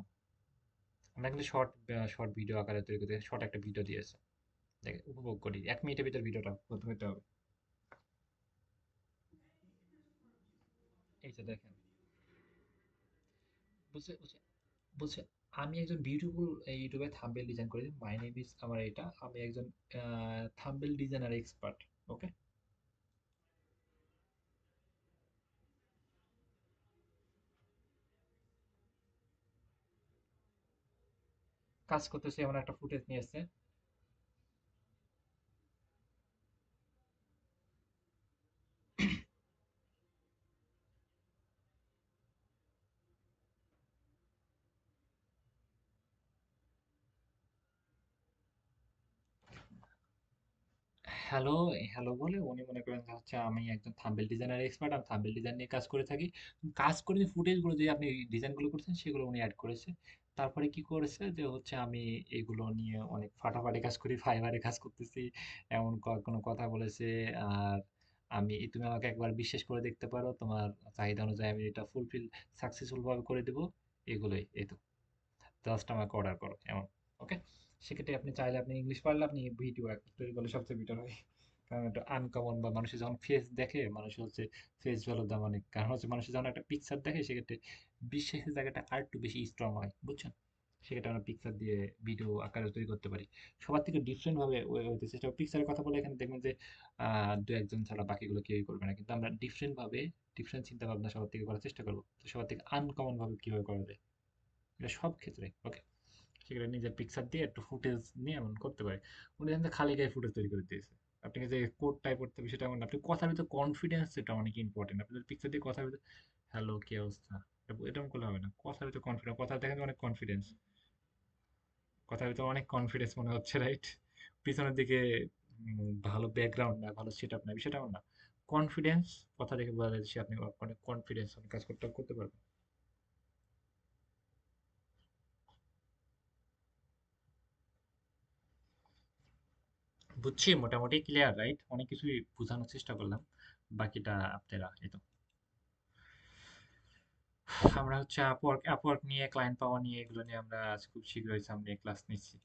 আমরা কিন্তু শর্ট শর্ট ভিডিও আকারে তৈরি করতে শর্ট একটা ভিডিও দিয়েছে। দেখেন উপভোগ করি, 1 মিনিটের ভিতর ভিডিওটা প্রথমে হতে হবে। এই যে দেখেন, বুঝছে বুঝছে বুঝছে আমি একজন বিউটিফুল ইউটিউবে থাম্বনেল ডিজাইন করি। মাই নেম ইজ, আমার এটা, আমি একজন থাম্বনেল ডিজাইনার এক্সপার্ট। ওকে, কাজ করতেছি, এমন একটা ফুটেজ নিয়ে এসছে। হ্যালো, হ্যালো বলে উনি মনে করেন যে হচ্ছে আমি একজন থাম্বনেল ডিজাইনার এক্সপার্ট, আমি থাম্বনেল ডিজাইন নিয়ে কাজ করে থাকি। কাজ করে যে ফুটেজগুলো যে আপনি ডিজাইনগুলো করছেন সেগুলো উনি অ্যাড করেছে। তারপরে কি করেছে যে হচ্ছে আমি এগুলো নিয়ে অনেক ফাটাফাটি কাজ করি, ফাইবারে কাজ করতেছি, এমন কোনো কথা বলেছে। আর তুমি আমাকে একবার বিশ্বাস করে দেখতে পারো, তোমার চাহিদা অনুযায়ী আমি এটা ফুলফিল সাকসেসফুল ভাবে করে দেবো। এগুলোই, এই তো, জাস্ট আমাকে অর্ডার করো এমন। ওকে, সেক্ষেত্রে আপনি চাইলে আপনি ইংলিশ পারলে আপনি ভিডিও তৈরি করলে সবচেয়ে বেটার হয়। কারণ একটা আনকমন, বা মানুষের যখন ফেস দেখে, মানুষের হচ্ছে ফেস ভ্যালুর দাম অনেক। কারণ হচ্ছে মানুষের যখন একটা পিকচার দেখে সেক্ষেত্রে বিশ্বাসের জায়গাটা আর একটু বেশি স্ট্রং হয়, বুঝছেন? সেক্ষেত্রে আমরা পিকচার দিয়ে ভিডিও আকারে তৈরি করতে পারি। সবার থেকে ডিফারেন্ট ভাবে হইতে চেষ্টা, পিকচারের কথা বলে এখানে দেখবেন যে দু একজন ছাড়া বাকিগুলো কেউই করবে না, কিন্তু আমরা ডিফারেন্ট ভাবে, ডিফারেন্ট চিন্তা ভাবনা সবার থেকে করার চেষ্টা করবো। তো সবার থেকে আনকমন ভাবে কিভাবে করা যায়, এটা সব ক্ষেত্রে। ওকে, সেখানে নিজের পিকচার দিয়ে একটু ফুটেজ নিয়ে এমন করতে পারে। উনি কিন্তু খালি গায়ে ফুটেজ তৈরি করে দিয়েছে। আপনাকে যে কোড টাইপ করতে হবে সেটা এমন না। আপনি কথার ভিতরে কনফিডেন্স, এটা অনেক ইম্পর্টেন্ট। আপনি যদি পিকচার দিয়ে কথার ভিতরে হ্যালো কি অবস্থা, এটা করলে হবে না। কথার ভিতরে কনফিডেন্স, কথা দেখেন অনেক কনফিডেন্স, কথার ভিতরে অনেক কনফিডেন্স মনে হচ্ছে, রাইট? পিছনের দিকে ভালো ব্যাকগ্রাউন্ড না, ভালো সেট আপ না, বিষয়টা এমন না। কনফিডেন্স, কথা দেখে বোঝা যাচ্ছে আপনি অনেক কনফিডেন্স, অনেক কাজ করতে করতে পারবেন। বুঝছি, মোটামুটি ক্লিয়ার, রাইট? অনেক কিছুই বোঝানোর চেষ্টা করলাম, বাকিটা আপনারা এই তো। আমরা হচ্ছে আপওয়ার্ক নিয়ে, ক্লায়েন্ট পাওয়া নিয়ে, এগুলো নিয়ে আমরা আজ খুব শীঘ্রই সামনে ক্লাস নিচ্ছি।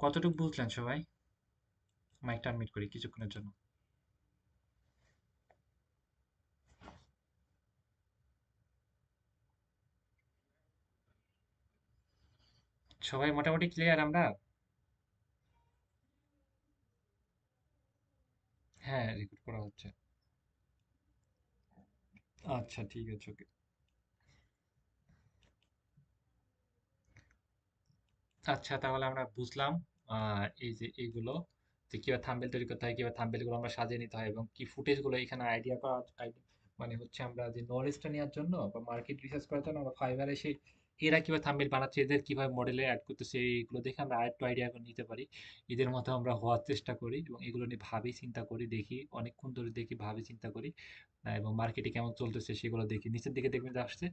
কতটুকু বুঝলেন সবাই? মাইকটা আনমিউট করি কিছুক্ষণের জন্য। সবাই মোটামুটি ক্লিয়ার আমরা? হ্যাঁ, রেকর্ড করা হচ্ছে। আচ্ছা, ঠিক আছে, ওকে। আচ্ছা, তাহলে আমরা বুঝলাম এই যে এইগুলো, যে কিভাবে থাম্বনেল তৈরি করতে হয়, কিভাবে থাম্বনেল গুলো আমরা সাজিয়ে নিতে হয়, এবং কি ফুটেজ গুলো এখানে আইডিয়া করা, মানে হচ্ছে আমরা যে নলেজটা নেওয়ার জন্য বা মার্কেট রিসার্চ করার জন্য আমরা ফাইবার এসে এরা কিভাবে থাম্বনেল বানাচ্ছে, এদের কিভাবে মডেলে অ্যাড করতেছে, এইগুলো দেখে আমরা আরেকটু আইডিয়া নিতে পারি। এদের মতো আমরা হওয়ার চেষ্টা করি এবং এগুলো নিয়ে ভাবি চিন্তা করি, দেখি অনেকক্ষণ ধরে, দেখি ভাবি চিন্তা করি। এবং মার্কেটে কেমন চলতেছে সেগুলো দেখি। নিচের দিকে দেখবেন যে আসছে,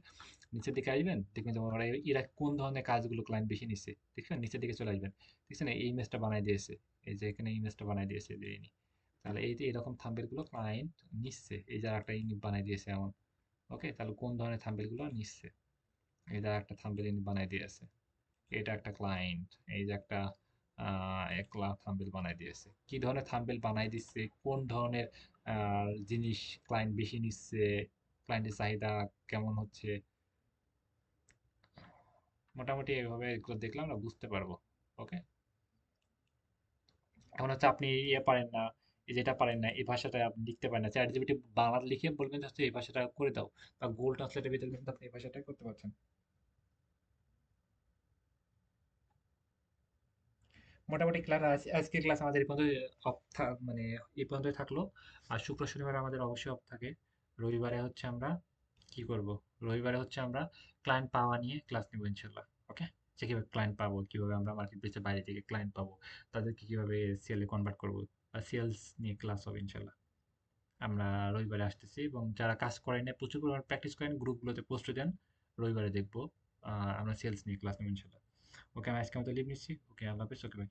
নিচের দিকে আসবেন, দেখবেন যে ওরা এরা কোন ধরনের কাজগুলো ক্লায়েন্ট বেশি নিচ্ছে, দেখছেন? নিচের দিকে চলে আসবেন, দেখছেন এই ইমেজটা বানাই দিয়েছে, এই যে এখানে ইমেজটা বানাই দিয়েছে যে ইনি। তাহলে এই যে এরকম থাম্বেল গুলো ক্লায়েন্ট নিচ্ছে, এই যারা একটা ইনি বানাই দিয়েছে এমন। ওকে, তাহলে কোন ধরনের থাম্বেল গুলো নিচ্ছে, এই যারা একটা থাম্বেল ইনি বানাই দিয়েছে, এটা একটা ক্লায়েন্ট। এই যে একটা একলা থাম্বেল বানাই দিয়েছে, কি ধরনের থাম্বেল বানাই দিচ্ছে, কোন ধরনের জিনিস ক্লায়েন্ট বেশি নিচ্ছে, ক্লায়েন্টের চাহিদা কেমন হচ্ছে, মোটামুটি এভাবে এগুলো দেখলে আমরা বুঝতে পারবো। ওকে, এখন হচ্ছে আপনি ইয়ে পারেন না, এই যেটা পারেন না, এই ভাষাটা আপনি লিখতে পারেন না, চ্যাট জিপিটি বাংলা লিখে বলবেন যে হচ্ছে এই ভাষাটা করে দাও, বা গুগল ট্রান্সলেটের ভিতরে কিন্তু আপনি এই ভাষাটাই করতে পারছেন। মোটামুটি ক্লাস, আজকের ক্লাস আমাদের এই পর্যন্ত অফ মানে এই পর্যন্তই থাকলো। আর শুক্র শনিবার আমাদের অবশ্যই অফ থাকে। রবিবারে হচ্ছে আমরা কি করব, রবিবারে হচ্ছে আমরা ক্লায়েন্ট পাওয়া নিয়ে ক্লাস নেবো ইনশাল্লাহ। ওকে, যে কিভাবে ক্লায়েন্ট পাবো, কিভাবে আমরা মার্কেট প্লেসের বাইরে থেকে ক্লায়েন্ট পাবো, তাদেরকে কিভাবে সেলে কনভার্ট করবো, বা সেলস নিয়ে ক্লাস হবে ইনশাল্লাহ। আমরা রবিবারে আসতেছি, এবং যারা কাজ করেন না, প্রচুর পরিমাণে প্র্যাকটিস করেন, গ্রুপগুলোতে পোস্ট দেন, রবিবারে দেখবো। আমরা সেলস নিয়ে ক্লাস নেবো ইনশাল্লাহ। ওকে, আমি আজকে মতো লিভ নিচ্ছি। ওকে, আল্লাহ হাফেজ। ওকে, বাই।